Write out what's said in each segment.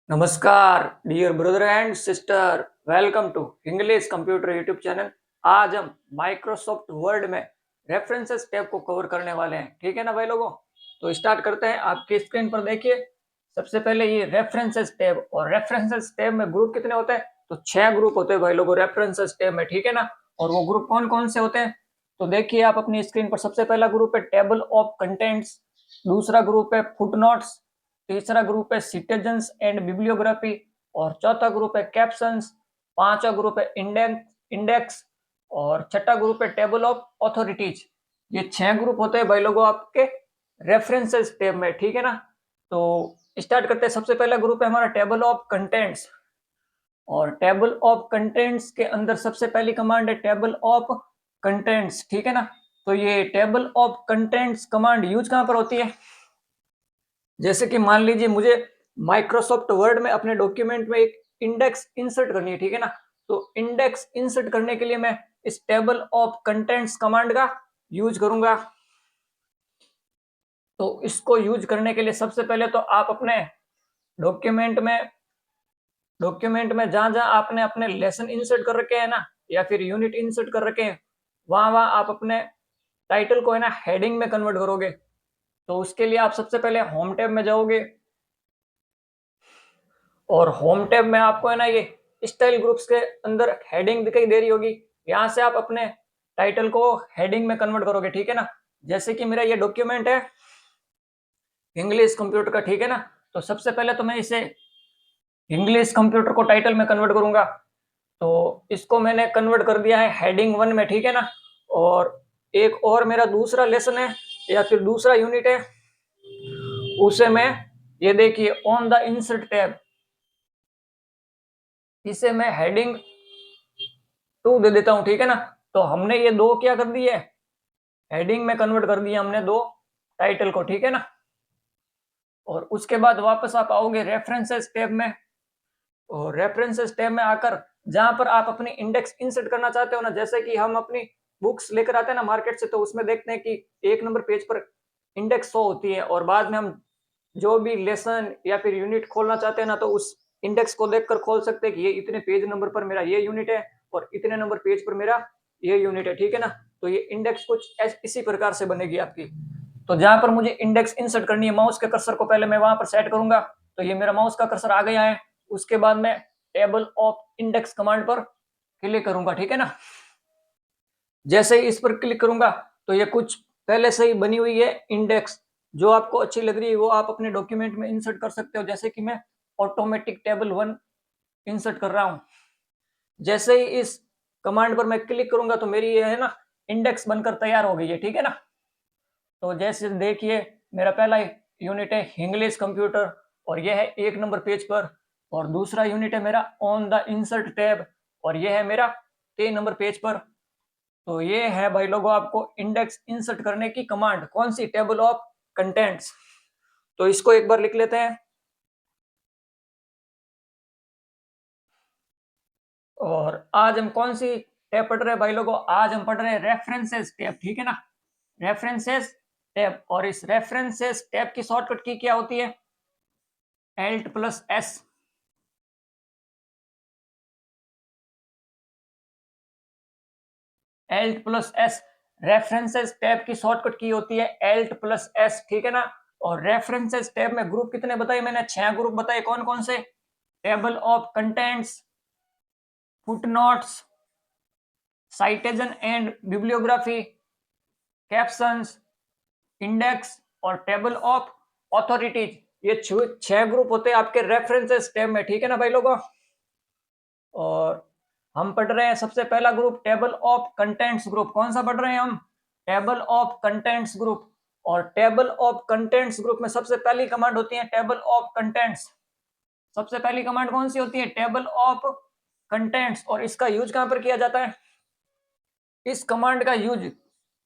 नमस्कार dear brother and sister, welcome to English computer YouTube channel. आज हम Microsoft Word में रेफरेंसेस टैब को कवर करने वाले हैं। ठीक है ना भाई लोगों, तो स्टार्ट करते हैं। आपकी स्क्रीन पर देखिए, सबसे पहले ये रेफरेंसेस टैब, और रेफरेंसेस टैब में ग्रुप कितने होते हैं? तो 6 ग्रुप होते हैं भाई लोगों रेफरेंसेस टैब में। ठीक है ना, और वो ग्रुप कौन कौन से होते हैं तो देखिए आप अपनी स्क्रीन पर। सबसे पहला ग्रुप है टेबल ऑफ कंटेंट्स, दूसरा ग्रुप है फुटनोट्स, तीसरा ग्रुप है सिटीजन्स एंड बिब्लियोग्राफी, और चौथा ग्रुप है कैप्शंस, पांचवा ग्रुप है इंडेक्स, और छठा ग्रुप है टेबल ऑफ अथॉरिटीज। ये 6 ग्रुप होते हैं भाई लोगों आपके रेफरेंसेस टैब में। ठीक है ना, तो स्टार्ट करते हैं। सबसे पहला ग्रुप है हमारा टेबल ऑफ कंटेंट्स, और टेबल ऑफ कंटेंट्स के अंदर सबसे पहली कमांड है टेबल ऑफ कंटेंट्स। ठीक है ना, तो ये table of contents command use कहां पर होती है? जैसे कि मान लीजिए मुझे माइक्रोसॉफ्ट वर्ड में अपने डॉक्यूमेंट में एक इंडेक्स इंसर्ट करनी है। ठीक है ना, तो इंडेक्स इंसर्ट करने के लिए मैं इस टेबल ऑफ कंटेंट्स कमांड का यूज करूंगा। तो इसको यूज करने के लिए सबसे पहले तो आप अपने डॉक्यूमेंट में जहां जहां आपने अपने लेसन इंसर्ट कर रखे हैं ना, या फिर यूनिट इंसर्ट कर रखे हैं, वहां वहां आप अपने टाइटल को है ना हेडिंग में कन्वर्ट करोगे। तो उसके लिए आप सबसे पहले होम टैब में जाओगे, और होम टैब में आपको है ना ये स्टाइल ग्रुप्स के अंदर हेडिंग दिखाई दे रही होगी। यहाँ से आप अपने टाइटल को हेडिंग में कन्वर्ट करोगे। ठीक है ना, जैसे कि मेरा ये डॉक्यूमेंट है इंग्लिश कंप्यूटर का। ठीक है ना, तो सबसे पहले तो मैं इसे इंग्लिश कंप्यूटर को टाइटल में कन्वर्ट करूंगा। तो इसको मैंने कन्वर्ट कर दिया है हेडिंग 1 में। ठीक है ना, और एक और मेरा दूसरा लेसन है या फिर दूसरा यूनिट है, उसे मैं ये देखिए ऑन द इंसर्ट टैब, इसे मैं हेडिंग 2 दे देता हूं। ठीक है ना, तो हमने ये दो क्या कर दिए, हेडिंग में कन्वर्ट कर दिया हमने दो टाइटल को। ठीक है ना, और उसके बाद वापस आप आओगे रेफरेंसेस टैब में, और रेफरेंसेस टैब में आकर जहां पर आप अपनी इंडेक्स इंसर्ट करना चाहते हो ना, जैसे कि हम अपनी बुक्स लेकर आते हैं ना मार्केट से, तो उसमें देखते हैं कि 1 नंबर पेज पर इंडेक्स शो होती है, और बाद में हम जो भी लेसन या फिर यूनिट खोलना चाहते हैं ना, तो उस इंडेक्स को देखकर खोल सकते हैं कि ये इतने पेज नंबर पर मेरा ये यूनिट है और इतने नंबर पेज पर मेरा ये यूनिट है। ठीक है ना, तो ये इंडेक्स कुछ इसी प्रकार से बनेगी आपकी। तो जहां पर मुझे इंडेक्स इंसर्ट करनी है, माउस के कर्सर को पहले मैं वहां पर सेट करूंगा। तो ये मेरा माउस का कर्सर आ गया है। उसके बाद मैं टेबल ऑफ इंडेक्स कमांड पर क्लिक करूंगा। ठीक है ना, जैसे ही इस पर क्लिक करूंगा तो ये कुछ पहले से ही बनी हुई है इंडेक्स, जो आपको अच्छी लग रही है वो आप अपने डॉक्यूमेंट में इंसर्ट कर सकते हो। जैसे कि मैं ऑटोमेटिक टेबल 1 इंसर्ट कर रहा हूं। जैसे ही इस कमांड पर मैं क्लिक करूंगा तो मेरी ये है ना इंडेक्स बनकर तैयार हो गई है। ठीक है ना, तो जैसे देखिए मेरा पहला यूनिट है इंग्लिश कंप्यूटर, और यह है 1 नंबर पेज पर, और दूसरा यूनिट है मेरा ऑन द इंसर्ट टैब, और यह है मेरा 3 नंबर पेज पर। तो ये है भाई लोगों आपको इंडेक्स इंसर्ट करने की कमांड, कौन सी? Table of contents. तो इसको एक बार लिख लेते हैं। और आज हम कौन सी टैब पढ़ रहे हैं भाई लोगों? आज हम पढ़ रहे हैं रेफरेंसेस टैब। ठीक है ना, रेफरेंसेस टैब, और इस रेफरेंसेस टैब की शॉर्टकट की क्या होती है? Alt+S। Alt+S रेफरेंसेस टैब की शॉर्टकट की होती है Alt+S। ठीक है ना, और रेफरेंसेस टैब में ग्रुप कितने बताए मैंने? 6 ग्रुप बताए। कौन कौन से? Table of contents, footnotes, citation and bibliography, captions, index, और टेबल ऑफ अथॉरिटीज। ये 6 ग्रुप होते हैं आपके रेफरेंसेस टैब में। ठीक है ना भाई लोगों, और हम पढ़ रहे हैं सबसे पहला group table of contents group. कौन सा पढ़ रहे हैं हम? Table of contents group. और टेबल ऑफ कंटेंट्स ग्रुप में सबसे पहली कमांड होती है टेबल ऑफ कंटेंट्स। सबसे पहली कमांड कौन सी होती है? Table of contents. और इसका यूज कहां पर किया जाता है? इस कमांड का यूज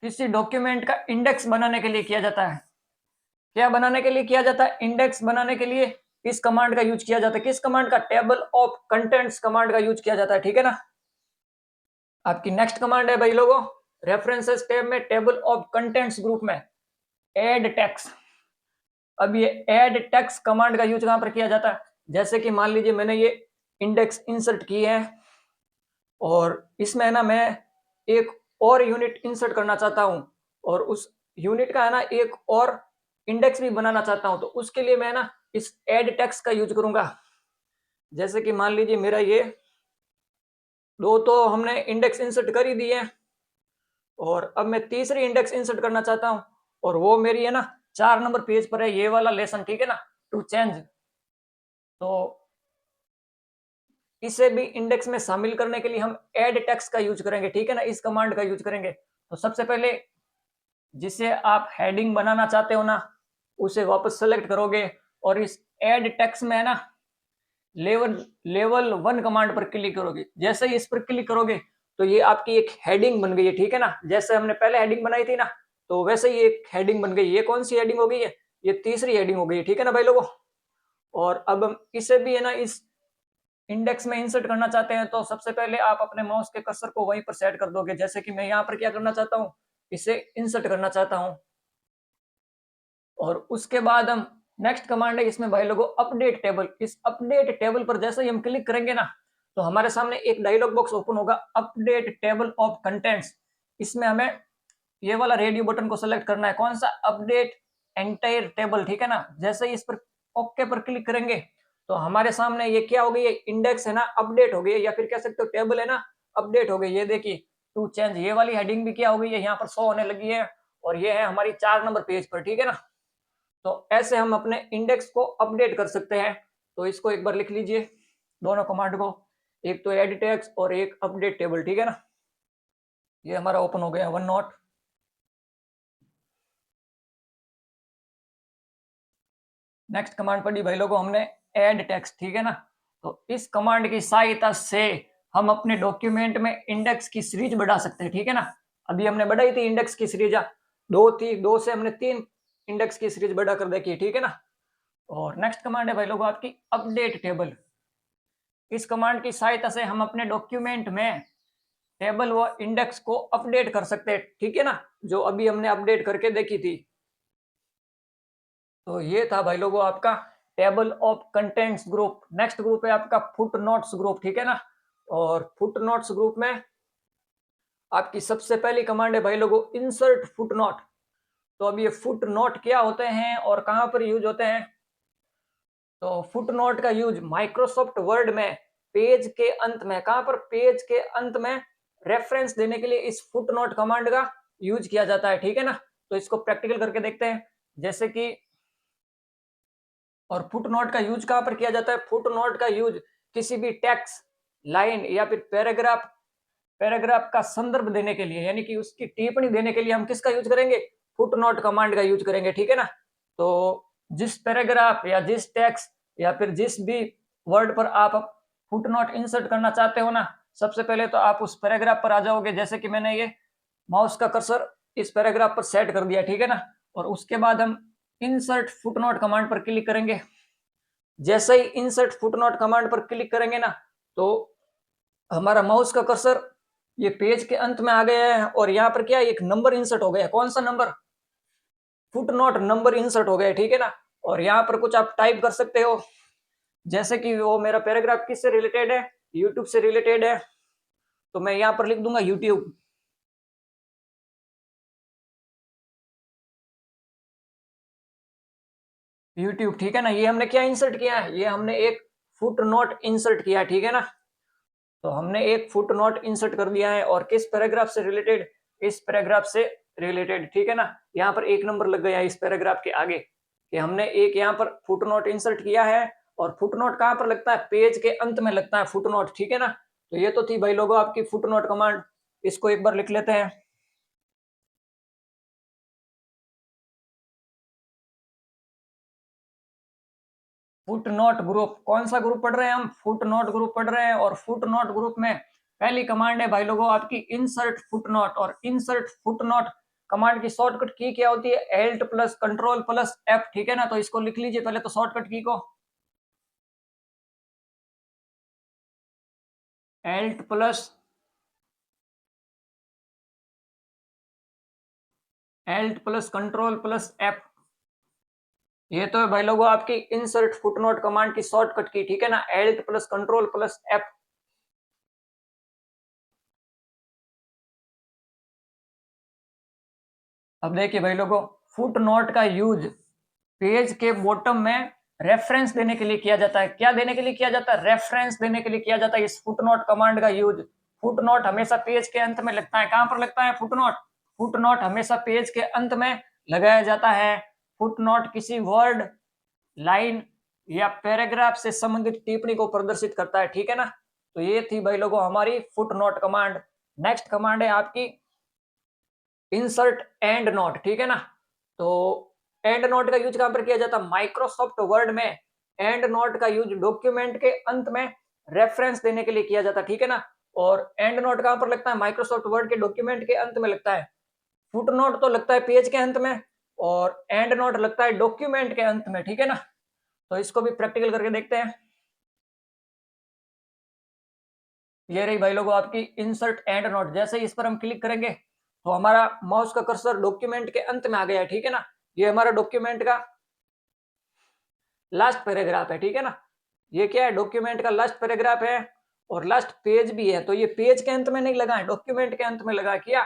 किसी डॉक्यूमेंट का इंडेक्स बनाने के लिए किया जाता है। क्या बनाने के लिए किया जाता है? इंडेक्स बनाने के लिए इस कमांड का यूज किया जाता है। किस कमांड का? टेबल ऑफ कंटेंट्स कमांड का यूज किया जाता है। ठीक है ना, आपकी नेक्स्ट कमांड है भाई लोगों रेफरेंसेस टैब में टेबल ऑफ कंटेंट्स ग्रुप में ऐड टेक्स्ट। अब ये ऐड टेक्स्ट कमांड का यूज कहां पर किया जाता है? जैसे कि मान लीजिए मैंने ये इंडेक्स इंसर्ट की है और इसमें है ना मैं एक और यूनिट इंसर्ट करना चाहता हूं और उस यूनिट का है ना एक और इंडेक्स भी बनाना चाहता हूं, तो उसके लिए मैं ना इस एड टेक्स्ट का यूज करूंगा। जैसे कि मान लीजिए मेरा ये दो तो हमने इंडेक्स इंसर्ट कर ही दिए और अब मैं तीसरी इंडेक्स इंसर्ट करना चाहता हूं और वो मेरी है ना 4 नंबर पेज पर है ये वाला लेसन, ठीक है ना, टू चेंज। तो इसे भी इंडेक्स में शामिल करने के लिए हम एड टेक्स्ट का यूज करेंगे, ठीक है ना, इस कमांड का यूज करेंगे। तो सबसे पहले जिसे आप हेडिंग बनाना चाहते हो ना उसे वापस सेलेक्ट करोगे और इस एड टेक्स्ट में है ना लेवल लेवल 1 कमांड पर क्लिक करोगे। जैसे ही इस पर क्लिक करोगे तो ये आपकी एक हेडिंग बन गई है, ठीक है ना, जैसे हमने पहले हेडिंग बनाई थी ना तो वैसे ही एक हेडिंग बन गई। ये कौन सी हेडिंग हो गई है? ये तीसरी हेडिंग हो गई है, ठीक है ना भाई लोगों। और अब हम इसे भी है ना इस इंडेक्स में इंसर्ट करना चाहते हैं तो सबसे पहले आप अपने माउस के कर्सर को वहीं पर सेट कर दोगे। जैसे कि मैं यहाँ पर क्या करना चाहता हूँ, इसे इंसर्ट करना चाहता हूँ और उसके बाद हम नेक्स्ट कमांड है इसमें भाई लोगों अपडेट टेबल। इस अपडेट टेबल पर जैसे ही हम क्लिक करेंगे ना तो हमारे सामने एक डायलॉग बॉक्स ओपन होगा, अपडेट टेबल ऑफ कंटेंट्स। इसमें हमें ये वाला रेडियो बटन को सेलेक्ट करना है, कौन सा, अपडेट एंटायर टेबल, ठीक है ना। जैसे ही इस पर ओके पर क्लिक करेंगे तो हमारे सामने ये क्या हो गई है, इंडेक्स है ना अपडेट हो गई है, या फिर कह सकते हो टेबल है ना अपडेट हो गई। ये देखिए टू चेंज ये वाली हेडिंग भी क्या हो गई है, यहाँ पर शो होने लगी है और ये है हमारी 4 नंबर पेज पर, ठीक है ना। तो ऐसे हम अपने इंडेक्स को अपडेट कर सकते हैं। तो इसको एक बार लिख लीजिए दोनों कमांड को, एक तो एडिट टेक्स्ट और एक अपडेट टेबल, ठीक है ना। ये हमारा ओपन हो गया वन नोट। नेक्स्ट कमांड पढ़ी भाई लोगों हमने एड टेक्स्ट, ठीक है ना। तो इस कमांड की सहायता से हम अपने डॉक्यूमेंट में इंडेक्स की सीरीज बढ़ा सकते हैं, ठीक है ना। अभी हमने बढ़ाई थी इंडेक्स की सीरीज, दो थी, दो से हमने 3 इंडेक्स की सीरीज बढ़ा कर देखी, ठीक है ना। और नेक्स्ट कमांड है भाई लोगों आपकी अपडेट टेबल। इस कमांड की सहायता से हम अपने डॉक्यूमेंट में टेबल व इंडेक्स को अपडेट कर सकते हैं, ठीक है ना, जो अभी हमने अपडेट करके देखी थी। तो ये था भाई लोगों आपका table of contents group. Next group है आपका फुट नोट्स ग्रुप, ठीक है ना। और फुट नोट्स ग्रुप में आपकी सबसे पहली कमांड है भाई लोगों इंसर्ट फुट नोट। तो अब ये फुट नोट क्या होते हैं और कहां पर यूज होते हैं, तो फुट नोट का यूज माइक्रोसॉफ्ट वर्ड में पेज के अंत में, कहां पर, पेज के अंत में रेफरेंस देने के लिए इस फुट नोट कमांड का यूज किया जाता है, ठीक है ना। तो इसको प्रैक्टिकल करके देखते हैं। जैसे कि और फुट नोट का यूज कहां पर किया जाता है, फुट नोट का यूज किसी भी टेक्स्ट लाइन या फिर पैराग्राफ पैराग्राफ का संदर्भ देने के लिए, यानी कि उसकी टिप्पणी देने के लिए हम किसका यूज करेंगे, फुट नोट कमांड का यूज करेंगे, ठीक है ना। तो जिस पैराग्राफ या जिस टेक्स्ट या फिर जिस भी वर्ड पर आप फुट नोट इंसर्ट करना चाहते हो ना, सबसे पहले तो आप उस पैराग्राफ पर आ जाओगे। जैसे कि मैंने ये माउस का कर्सर इस पैराग्राफ पर सेट कर दिया, ठीक है ना। और उसके बाद हम इंसर्ट फुटनोट कमांड पर क्लिक करेंगे। जैसे ही इंसर्ट फुटनोट कमांड पर क्लिक करेंगे ना तो हमारा माउस का कर्सर ये पेज के अंत में आ गया है और यहाँ पर क्या एक नंबर इंसर्ट हो गया, कौन सा नंबर, फुटनोट नंबर इंसर्ट हो गया, ठीक है ना। और यहाँ पर कुछ आप टाइप कर सकते हो, जैसे कि वो मेरा पैराग्राफ किससे रिलेटेड है, यूट्यूब से रिलेटेड है, तो मैं यहाँ पर लिख दूंगा यूट्यूब। यूट्यूब, ठीक है ना। ये हमने क्या इंसर्ट किया है, ये हमने एक फुट नोट इंसर्ट किया, ठीक है ना। तो हमने एक फुट नोट इंसर्ट कर दिया है और किस पैराग्राफ से रिलेटेड, इस पैराग्राफ से रिलेटेड, ठीक है ना। यहाँ पर एक नंबर लग गया इस पैराग्राफ के आगे कि हमने एक यहाँ पर फुट नोट इंसर्ट किया है। और फुट नोट कहाँ पर लगता है, पेज के अंत में लगता है फुट नोट, ठीक है ना। तो ये तो थी भाई लोगों आपकी फुट नोट कमांड। इसको एक बार लिख लेते हैं। फुट नोट ग्रुप, कौन सा ग्रुप पढ़ रहे हैं हम, फुट नोट ग्रुप पढ़ रहे हैं। और फुट नोट ग्रुप में पहली कमांड है भाई लोगों आपकी इंसर्ट फुट नोट। और इंसर्ट फुट नोट कमांड की शॉर्टकट की क्या होती है, Alt plus control plus F, ठीक है ना। तो इसको लिख लीजिए पहले तो शॉर्टकट की को, Alt plus control plus F. ये तो है भाई लोगों आपकी इंसर्ट फुटनोट कमांड की शॉर्टकट की, ठीक है ना, Alt plus control plus F. अब देखिए भाई लोगों, फुटनोट का यूज पेज के बॉटम में रेफरेंस देने के लिए किया जाता है। क्या देने के लिए किया जाता है? रेफरेंस देने के लिए किया जाता है इस फुटनोट कमांड का यूज। फुटनोट हमेशा पेज के अंत में लगता है। कहां पर लगता है फुटनोट? फुटनोट हमेशा पेज के अंत में लगाया जाता है। फुटनोट किसी वर्ड, लाइन या पैराग्राफ से संबंधित टिप्पणी को प्रदर्शित करता है, ठीक है ना। तो ये थी भाई लोगों हमारी फुटनोट कमांड। नेक्स्ट कमांड है आपकी इंसर्ट एंड नोट, ठीक है ना। तो एंड नोट का यूज कहां पर किया जाता है? माइक्रोसॉफ्ट वर्ड में एंड नोट का यूज डॉक्यूमेंट के अंत में रेफरेंस देने के लिए किया जाता है, ठीक है ना। और एंड नोट कहां पर लगता है? माइक्रोसॉफ्ट वर्ड के डॉक्यूमेंट के अंत में लगता है। फुट नोट तो लगता है पेज के अंत में, और एंड नोट लगता है डॉक्यूमेंट के अंत में, ठीक है ना। तो इसको भी प्रैक्टिकल करके देखते हैं। ये रही भाई लोगों आपकी इंसर्ट एंड नोट। जैसे ही इस पर हम क्लिक करेंगे तो हमारा माउस का कर्सर डॉक्यूमेंट के अंत में आ गया है, ठीक है ना। ये हमारा डॉक्यूमेंट का लास्ट पैराग्राफ है, ठीक है ना। ये क्या है? डॉक्यूमेंट का लास्ट पैराग्राफ है और लास्ट पेज भी है। तो ये पेज के अंत में नहीं लगा है, डॉक्यूमेंट के अंत में लगा। क्या?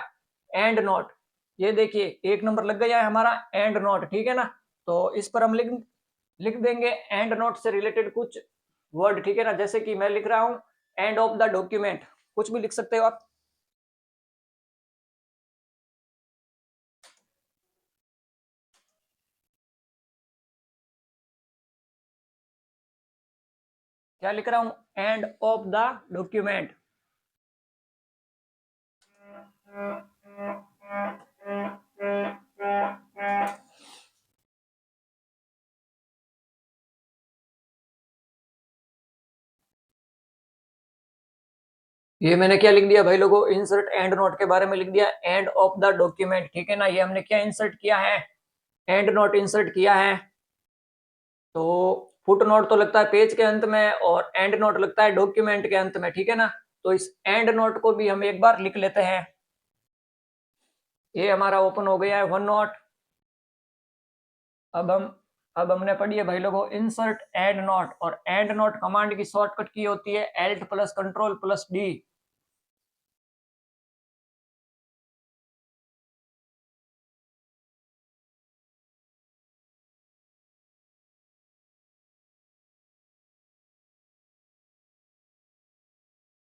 And note. ये देखिए एक नंबर लग गया है हमारा एंड नोट, ठीक है ना। तो इस पर हम लिख लिख देंगे एंड नोट से रिलेटेड कुछ वर्ड, ठीक है ना। जैसे कि मैं लिख रहा हूं एंड ऑफ द डॉक्यूमेंट, कुछ भी लिख सकते हो आप। क्या लिख रहा हूं? End of the document. ये मैंने क्या लिख दिया भाई लोगों? इंसर्ट एंड नोट के बारे में लिख दिया एंड ऑफ द डॉक्यूमेंट, ठीक है ना। ये हमने क्या इंसर्ट किया है? एंड नोट इंसर्ट किया है। तो फुट नोट तो लगता है पेज के अंत में और एंड नोट लगता है डॉक्यूमेंट के अंत में, ठीक है ना। तो इस एंड नोट को भी हम एक बार लिख लेते हैं। ये हमारा ओपन हो गया है वन नोट। अब हमने पढ़ी है भाई लोगों इंसर्ट एंड नोट, और एंड नोट कमांड की शॉर्टकट की होती है Alt plus control plus D.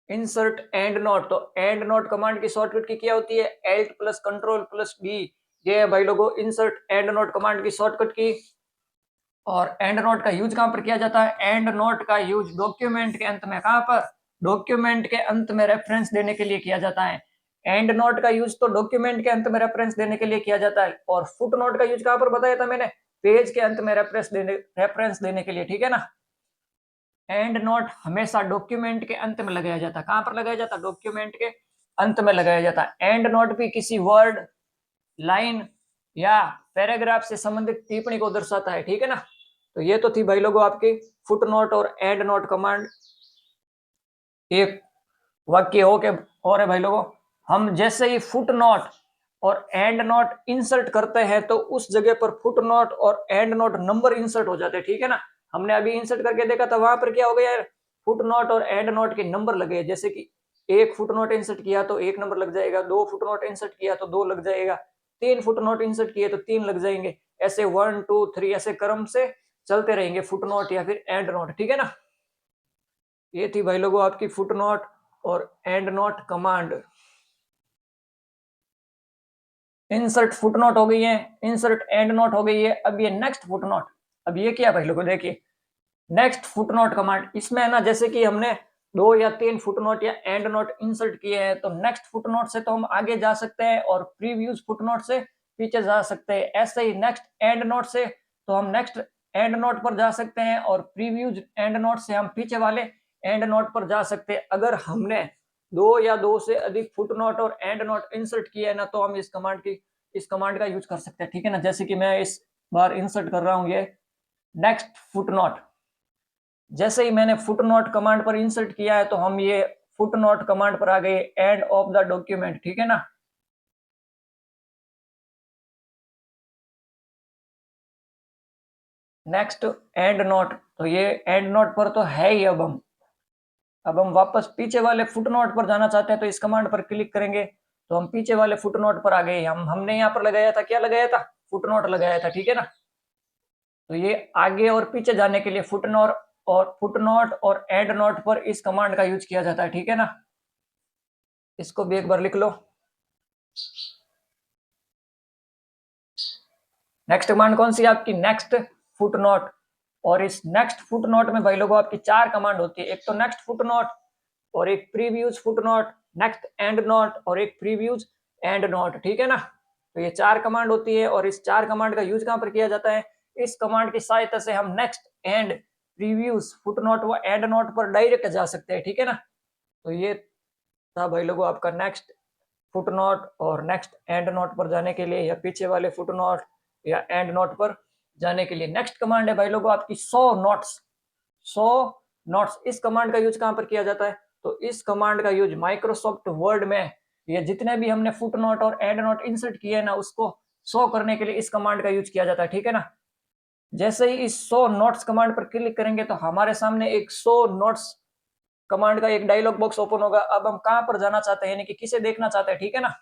Insert and note, तो एंड नोट कमांड की शॉर्टकट की क्या होती है? Alt plus control plus D. ये है भाई लोगों इंसर्ट एंड नोट कमांड की शॉर्टकट की। और एंड नोट का यूज कहां पर किया जाता है? एंड नोट का यूज डॉक्यूमेंट के अंत में। कहां पर? डॉक्यूमेंट के अंत में रेफरेंस देने के लिए किया जाता है। एंड नोट का यूज तो डॉक्यूमेंट के अंत में रेफरेंस देने के लिए किया जाता है, और फुट नोट का यूज कहां पर बताया था मैंने? पेज के अंत में रेफरेंस देने के लिए, ठीक है ना। एंड नोट हमेशा डॉक्यूमेंट के अंत में लगाया जाता है। कहां पर लगाया जाता है? डॉक्यूमेंट के अंत में लगाया जाता है। एंड नोट भी किसी वर्ड, लाइन या पैराग्राफ से संबंधित टिप्पणी को दर्शाता है, ठीक है ना। तो ये तो थी भाई लोगों आपकी फुट नोट और एंड नोट कमांड। एक वाक्य हो के और है भाई लोगों, हम जैसे ही फुट नोट और एंड नोट इंसर्ट करते हैं तो उस जगह पर फुट नोट और एंड नोट नंबर इंसर्ट हो जाते हैं, ठीक है ना। हमने अभी इंसर्ट करके देखा था, वहां पर क्या हो गया? फुट नोट और एंड नोट के नंबर लगे। जैसे कि एक फुट नोट इंसर्ट किया तो एक नंबर लग जाएगा, दो फुट नोट इंसर्ट किया तो दो लग जाएगा, तीन फुट नोट इंसर्ट किए तो तीन लग जाएंगे। ऐसे 1 2 3 ऐसे क्रम से चलते रहेंगे फुट नोट या फिर एंड नोट, ठीक है ना। ये थी भाई लोगों आपकी फुट नोट और and note command. Insert foot note हो गई है, इंसर्ट एंड नोट हो गई है। अब ये नेक्स्ट फुट नोट। अब ये क्या भाई लोगों? देखिए नेक्स्ट फुट नोट कमांड, इसमें है ना, जैसे कि हमने दो या तीन फुट नोट या एंड नोट इंसर्ट किए हैं, तो नेक्स्ट फुट नोट से तो हम आगे जा सकते हैं और प्रीव्यूज फुट नोट से पीछे जा सकते हैं। ऐसे ही नेक्स्ट एंड नोट से तो हम नेक्स्ट एंड नोट पर जा सकते हैं, और प्रीव्यूज एंड नोट से हम पीछे वाले एंड नोट पर जा सकते हैं। अगर हमने दो या दो से अधिक फुट नोट और एंड नोट इंसर्ट किए है ना, तो हम इस कमांड का यूज कर सकते हैं, ठीक है ना। जैसे कि मैं इस बार इंसर्ट कर रहा हूं ये नेक्स्ट फुट नोट। जैसे ही मैंने फुट नोट कमांड पर इंसर्ट किया है तो हम ये फुट नोट कमांड पर आ गए एंड ऑफ द डॉक्यूमेंट, ठीक है ना। नेक्स्ट एंड नोट, तो ये एंड नोट पर तो है ही। अब हम वापस पीछे वाले फुट नोट पर जाना चाहते हैं, तो इस कमांड पर क्लिक करेंगे तो हम पीछे वाले फुट नोट पर आ गए। हमने यहाँ पर लगाया था, क्या लगाया था, फुट नोट लगाया था, ठीक है ना। तो ये आगे और पीछे जाने के लिए फुट नोट और एंड नोट पर इस कमांड का यूज किया जाता है, ठीक है ना। इसको भी एक बार लिख लो। नेक्स्ट कमांड कौन सी है आपकी, नेक्स्ट फुट नोट। और इस नेक्स्ट फुट नोट में भाई लोगों आपकी 4 कमांड होती है। एक तो नेक्स्ट फुट नोट, और एक previews foot note, next and note, और एक प्रीव्यूज एंड नोट, ठीक है ना। तो ये 4 कमांड होती है, और इस 4 कमांड का यूज कहां पर किया जाता है, इस कमांड की सहायता से हम next and previews foot note व एंड नोट पर डायरेक्ट जा सकते हैं, ठीक है ना। तो ये था भाई लोगों आपका नेक्स्ट फुट नोट और नेक्स्ट एंड नोट पर जाने के लिए, या पीछे वाले फुट नोट या एंड नोट पर जाने के लिए। नेक्स्ट कमांड है भाई लोगों आपकी शो नोट्स। शो नोट्स, इस कमांड का यूज कहां पर किया जाता है, तो इस कमांड का यूज माइक्रोसॉफ्ट वर्ड में, ये जितने भी हमने फुट नोट और एंड नोट इंसर्ट किए ना, उसको शो करने के लिए इस कमांड का यूज किया जाता है, ठीक है ना। जैसे ही इस शो नोट्स कमांड पर क्लिक करेंगे तो हमारे सामने एक शो नोट्स कमांड का एक डायलॉग बॉक्स ओपन होगा। अब हम कहां पर जाना चाहते हैं, यानी कि किसे देखना चाहते हैं, ठीक है ना।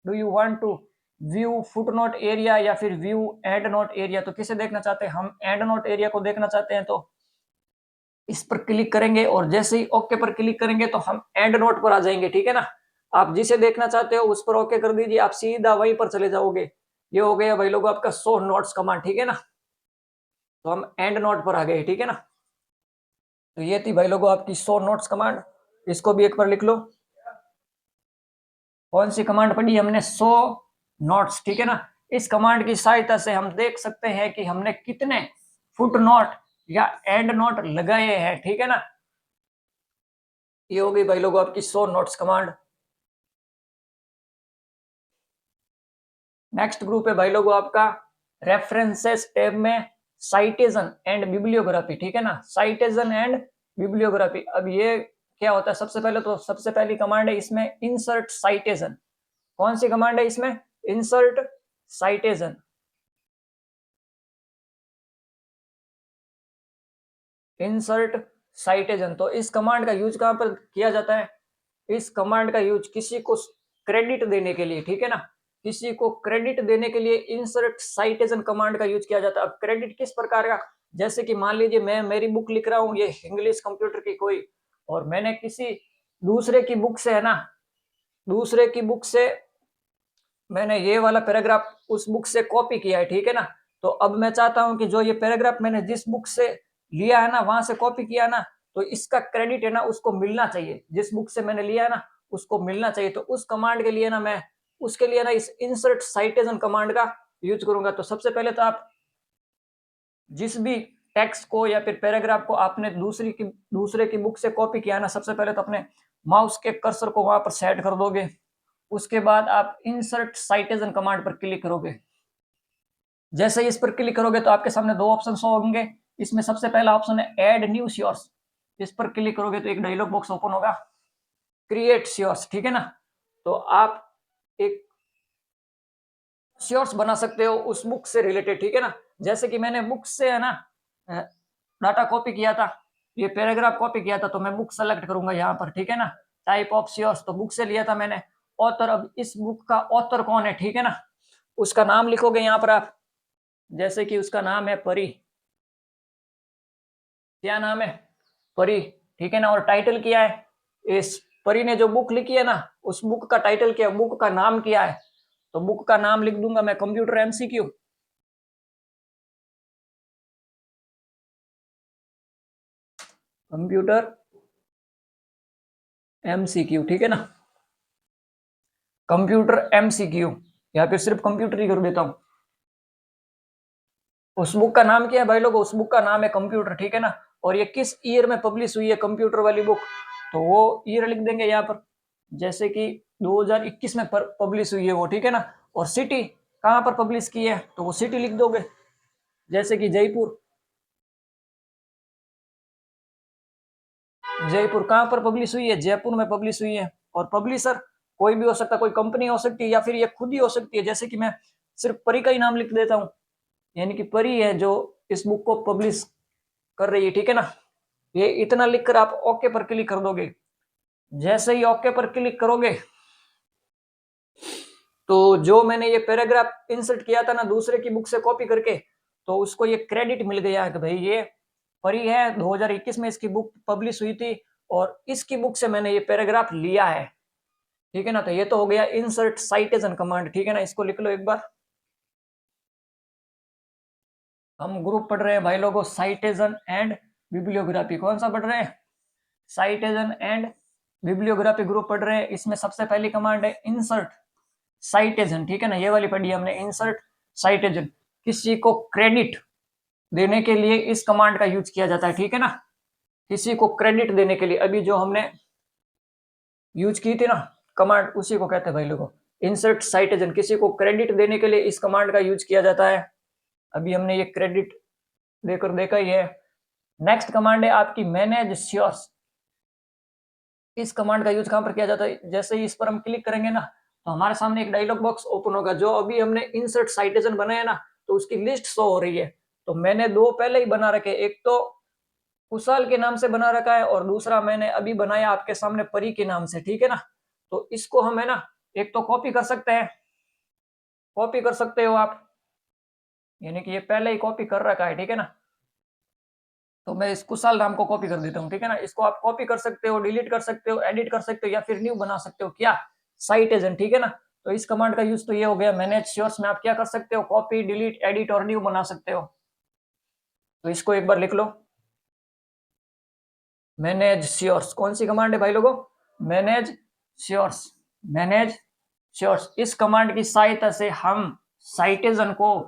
Do you want to view footnote area या फिर व्यू एंड नोट एरिया, तो किसे देखना चाहते हैं, हम एंड नोट एरिया को देखना चाहते हैं। तो इस पर क्लिक करेंगे, और जैसे ही ओके पर क्लिक करेंगे तो हम एंड नोट पर आ जाएंगे, ठीक है ना। आप जिसे देखना चाहते हो उस पर ओके कर दीजिए, आप सीधा वहीं पर चले जाओगे। ये हो गया भाई लोगों आपका शो नोट्स कमांड, ठीक है ना। तो हम एंड नोट पर आ गए, ठीक है ना। तो ये थी भाई लोगों आपकी शो नोट्स कमांड। इसको भी एक बार लिख लो। कौन सी कमांड पढ़ी हमने, शो नोट्स, ठीक है ना। इस कमांड की सहायता से हम देख सकते हैं कि हमने कितने फुट नोट या एंड नोट लगाए हैं, ठीक है ना। ये हो गई भाई लोगों आपकी show notes command. Next group है भाई लोगों आपका रेफरेंसेस टैब में साइटेशन एंड बिब्लियोग्राफी, ठीक है ना। साइटेशन एंड बिब्लियोग्राफी, अब ये क्या होता है, सबसे पहले तो सबसे पहली कमांड है इसमें इंसर्ट साइटेशन। कौन सी कमांड है इसमें, इंसर्ट साइटेशन। इंसर्ट साइटेशन, तो इस कमांड का यूज कहां पर किया जाता है, इस कमांड का यूज किसी को क्रेडिट देने के लिए, ठीक है ना। किसी को क्रेडिट देने के लिए इंसर्ट साइटेशन कमांड का यूज किया जाता है। अब क्रेडिट किस प्रकार का, जैसे कि मान लीजिए मैं मेरी बुक लिख रहा हूं, ये इंग्लिश कंप्यूटर की कोई, और मैंने किसी दूसरे की बुक से, है ना, दूसरे की बुक से मैंने ये वाला पैराग्राफ उस बुक से कॉपी किया है, ठीक है ना। तो अब मैं चाहता हूं कि जो ये पैराग्राफ मैंने जिस बुक से लिया है ना, वहां से कॉपी किया ना, तो इसका क्रेडिट है ना उसको मिलना चाहिए, जिस बुक से मैंने लिया है ना उसको मिलना चाहिए। तो उस कमांड के लिए ना मैं उसके लिए ना इस इंसर्ट साइटेशन कमांड का यूज करूंगा। तो सबसे पहले तो आप जिस भी टेक्स्ट को या फिर पैराग्राफ को आपने दूसरे की बुक से कॉपी किया ना, सबसे पहले तो अपने माउस के कर्सर को वहां पर सेट कर दोगे। उसके बाद आप इंसर्ट साइटेशन कमांड पर क्लिक करोगे। जैसे ही इस पर क्लिक करोगे तो आपके सामने दो ऑप्शन शो होंगे। इसमें सबसे पहला ऑप्शन है ऐड न्यू श्योर्स। इस पर क्लिक करोगे तो एक डायलॉग बॉक्स ओपन होगा, क्रिएट श्योर्स, ठीक है ना। तो आप एक श्योर्स बना सकते हो उस बुक से रिलेटेड, ठीक है ना। जैसे कि मैंने बुक से, है ना, डाटा कॉपी किया था, ये पैराग्राफ कॉपी किया था, तो मैं बुक सेलेक्ट करूंगा यहाँ पर, ठीक है ना। टाइप ऑफ श्योर्स, तो बुक से लिया था मैंने। ऑथर, अब इस बुक का ऑथर कौन है, ठीक है ना, उसका नाम लिखोगे यहाँ पर आप। जैसे कि उसका नाम है परी, क्या नाम है, परी, ठीक है ना। और टाइटल क्या है, इस परी ने जो बुक लिखी है ना, उस बुक का टाइटल क्या है, बुक का नाम क्या है। तो बुक का नाम लिख दूंगा मैं कंप्यूटर एमसीक्यू। कंप्यूटर एमसीक्यू, ठीक है ना, कंप्यूटर एमसीक्यू, या फिर सिर्फ कंप्यूटर ही कर देता हूं। उस बुक का नाम क्या है भाई लोग, उस बुक का नाम है कंप्यूटर, ठीक है ना। और ये किस ईयर में पब्लिश हुई है कंप्यूटर वाली बुक, तो वो ईयर लिख देंगे यहाँ पर। जैसे कि 2021 में पब्लिश हुई है वो, ठीक है ना। और सिटी कहाँ पर पब्लिश की है, तो वो सिटी लिख दोगे, जैसे कि जयपुर। जयपुर कहाँ पर पब्लिश हुई है, जयपुर में पब्लिश हुई है। और पब्लिशर कोई भी हो सकता है, कोई कंपनी हो सकती है या फिर ये खुद ही हो सकती है। जैसे कि मैं सिर्फ परी का ही नाम लिख देता हूँ, यानी कि परी है जो इस बुक को पब्लिश कर रही है, ठीक है ना। ये इतना लिखकर आप ओके पर क्लिक कर दोगे। जैसे ही ओके पर क्लिक करोगे तो जो मैंने ये पैराग्राफ इंसर्ट किया था ना दूसरे की बुक से कॉपी करके, तो उसको ये क्रेडिट मिल गया कि भाई ये परी है, 2021 में इसकी बुक पब्लिश हुई थी और इसकी बुक से मैंने ये पैराग्राफ लिया है, ठीक है ना। तो ये तो हो गया इंसर्ट साइटेशन कमांड, ठीक है ना। इसको लिख लो एक बार। हम ग्रुप पढ़ रहे हैं भाई लोगों, साइटेशन एंड बिब्लियोग्राफी। कौन सा पढ़ रहे हैं? साइटेशन एंड बिब्लियोग्राफी ग्रुप पढ़ रहे हैं। इसमें सबसे पहली कमांड है इंसर्ट साइटेशन, ठीक है ना। ये वाली पढ़ी हमने, इंसर्ट साइटेशन। किसी को क्रेडिट देने के लिए इस कमांड का यूज किया जाता है, ठीक है ना। किसी को क्रेडिट देने के लिए अभी जो हमने यूज की थी ना कमांड, उसी को कहते हैं भाई लोगों इंसर्ट साइटेशन। किसी को क्रेडिट देने के लिए इस कमांड का यूज किया जाता है। अभी हमने ये क्रेडिट देकर देखा ही है। नेक्स्ट कमांड है आपकी मैनेज श्योर्स। इस कमांड का यूज कहां पर किया जाता है? जैसे ही इस पर हम क्लिक करेंगे ना तो हमारे सामने एक डायलॉग बॉक्स ओपन होगा। जो अभी हमने इंसर्ट साइटेशन बनाया ना तो उसकी लिस्ट शो हो रही है। तो मैंने दो पहले ही बना रखे, एक तो कुशाल के नाम से बना रखा है और दूसरा मैंने अभी बनाया आपके सामने परी के नाम से, ठीक है ना। तो इसको हम है ना एक तो कॉपी कर सकते हैं, कॉपी कर सकते हो आप, यानी कि ये पहले ही कॉपी कर रखा है, ठीक है ना। तो मैं इस कुशाल नाम को कॉपी कर देता हूँ, ठीक है ना। इसको आप कॉपी कर सकते हो, डिलीट कर सकते हो, एडिट कर सकते हो या फिर न्यू बना सकते हो। क्या? साइटेशन, ठीक है ना। तो इस कमांड का यूज तो ये हो गया मैनेज श्योर्स में। आप क्या कर सकते हो? कॉपी, डिलीट, एडिट और न्यू बना सकते हो। तो इसको एक बार लिख लो, मैनेज श्योर्स। कौन सी कमांड है भाई लोगों? मैनेज श्योर्स। मैनेज श्योर्स। इस कमांड की सहायता से हम साइटेशन को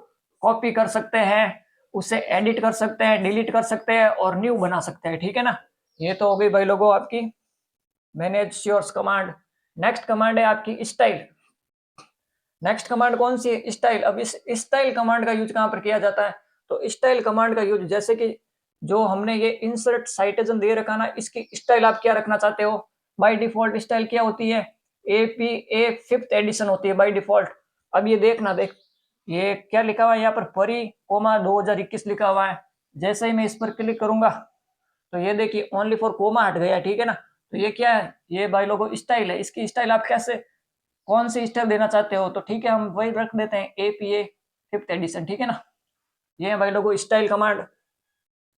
कॉपी कर सकते हैं, उसे एडिट कर सकते हैं, डिलीट कर सकते हैं और न्यू बना सकते हैं, ठीक है ना। ये तो हो गई भाई लोगों आपकी मैनेज श्योर्स कमांड। नेक्स्ट कमांड है आपकी स्टाइल। नेक्स्ट कमांड कौन सी है? स्टाइल। अब इस स्टाइल कमांड का यूज कहां पर किया जाता है? तो स्टाइल कमांड का यूज जैसे कि जो हमने ये इंसर्ट साइटेशन दे रखा ना, इसकी स्टाइल आप क्या रखना चाहते हो? बाय डिफॉल्ट स्टाइल क्या होती है? APA 5th एडिशन होती है बाय डिफॉल्ट। अब ये देखना, देख ये क्या लिखा हुआ है यहाँ पर, परी कोमा 2021 लिखा हुआ है। जैसे ही मैं इस पर क्लिक करूंगा तो ये देखिए ओनली फॉर कोमा हट गया, ठीक है ना। तो ये क्या है? ये भाई लोगों स्टाइल है। इसकी स्टाइल आप कैसे, कौन सी स्टाइल देना चाहते हो? तो ठीक है हम वही रख देते हैं APA 5th एडिशन, ठीक है ना। ये है भाई लोगों स्टाइल कमांड।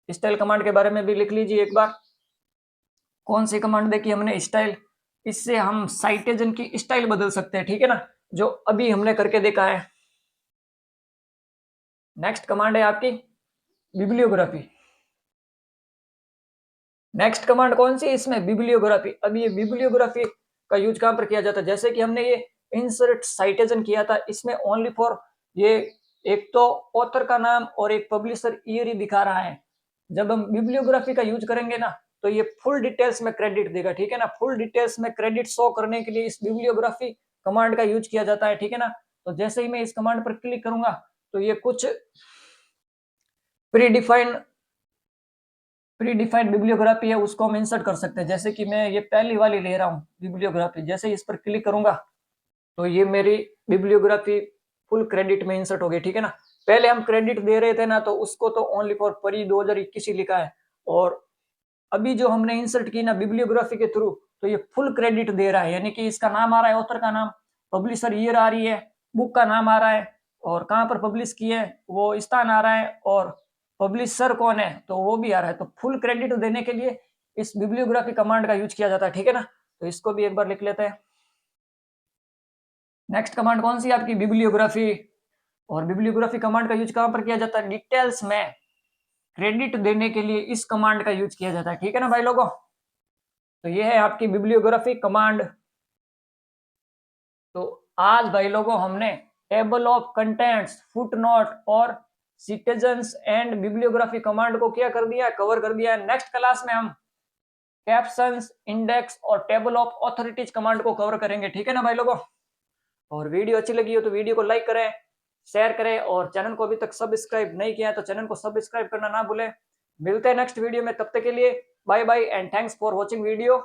स्टाइल कमांड के बारे में भी लिख लीजिए एक बार। कौन सी कमांड देखी हमने? स्टाइल। इससे हम साइटेशन की स्टाइल बदल सकते हैं, ठीक है ना, जो अभी हमने करके देखा है। नेक्स्ट कमांड है आपकी बिब्लियोग्राफी। नेक्स्ट कमांड कौन सी इसमें? बिब्लियोग्राफी। अब ये बिब्लियोग्राफी का यूज कहां पर किया जाता है? जैसे कि हमने ये इंसर्ट साइटेशन किया था, इसमें ओनली फॉर ये एक तो ऑथर का नाम और एक पब्लिशर ईयर ही दिखा रहा है। जब हम बिब्लियोग्राफी का यूज करेंगे ना तो ये फुल डिटेल्स में क्रेडिट देगा, ठीक है ना। फुल डिटेल्स में क्रेडिट शो करने के लिए इस बिब्लियोग्राफी कमांड का यूज किया जाता है, ठीक है ना। तो जैसे ही मैं इस कमांड पर क्लिक करूंगा तो ये कुछ प्रीडिफाइंड बिब्लियोग्राफी है उसको हम इंसर्ट कर सकते हैं। जैसे कि मैं ये पहली वाली ले रहा हूँ बिब्लियोग्राफी, जैसे ही इस पर क्लिक करूंगा तो ये मेरी बिब्लियोग्राफी फुल क्रेडिट में इंसर्ट हो गई, ठीक है ना। पहले हम क्रेडिट दे रहे थे ना तो उसको तो ओनली फॉर परी 2021 ही लिखा है, और अभी जो हमने इंसर्ट की ना बिब्लियोग्राफी के थ्रू तो ये फुल क्रेडिट दे रहा है। यानी कि इसका नाम आ रहा है, ऑथर का नाम, पब्लिशर ईयर आ रही है, बुक का नाम आ रहा है और कहाँ पर पब्लिश की है वो स्थान आ रहा है, और पब्लिशर कौन है तो वो भी आ रहा है। तो फुल क्रेडिट देने के लिए इस बिब्लियोग्राफी कमांड का यूज किया जाता है, ठीक है ना। तो इसको भी एक बार लिख लेते हैं। नेक्स्ट कमांड कौन सी आपकी? बिब्लियोग्राफी। और बिब्लियोग्राफी कमांड का यूज कहां पर किया जाता है? डिटेल्स में क्रेडिट देने के लिए इस कमांड का यूज किया जाता है, ठीक है ना भाई लोगों। तो ये है आपकी बिब्लियोग्राफी कमांड। तो आज भाई लोगों हमने टेबल ऑफ कंटेंट्स, फुटनोट और सिटीजंस एंड बिब्लियोग्राफी कमांड को क्या कर दिया, कवर कर दिया है। नेक्स्ट क्लास में हम कैप्शंस, इंडेक्स और टेबल ऑफ ऑथोरिटीज कमांड को कवर करेंगे, ठीक है ना भाई लोगों। और वीडियो अच्छी लगी हो तो वीडियो को लाइक करें, शेयर करें और चैनल को अभी तक सब्सक्राइब नहीं किया है तो चैनल को सब्सक्राइब करना ना भूलें। मिलते हैं नेक्स्ट वीडियो में, तब तक के लिए bye bye and thanks for watching video.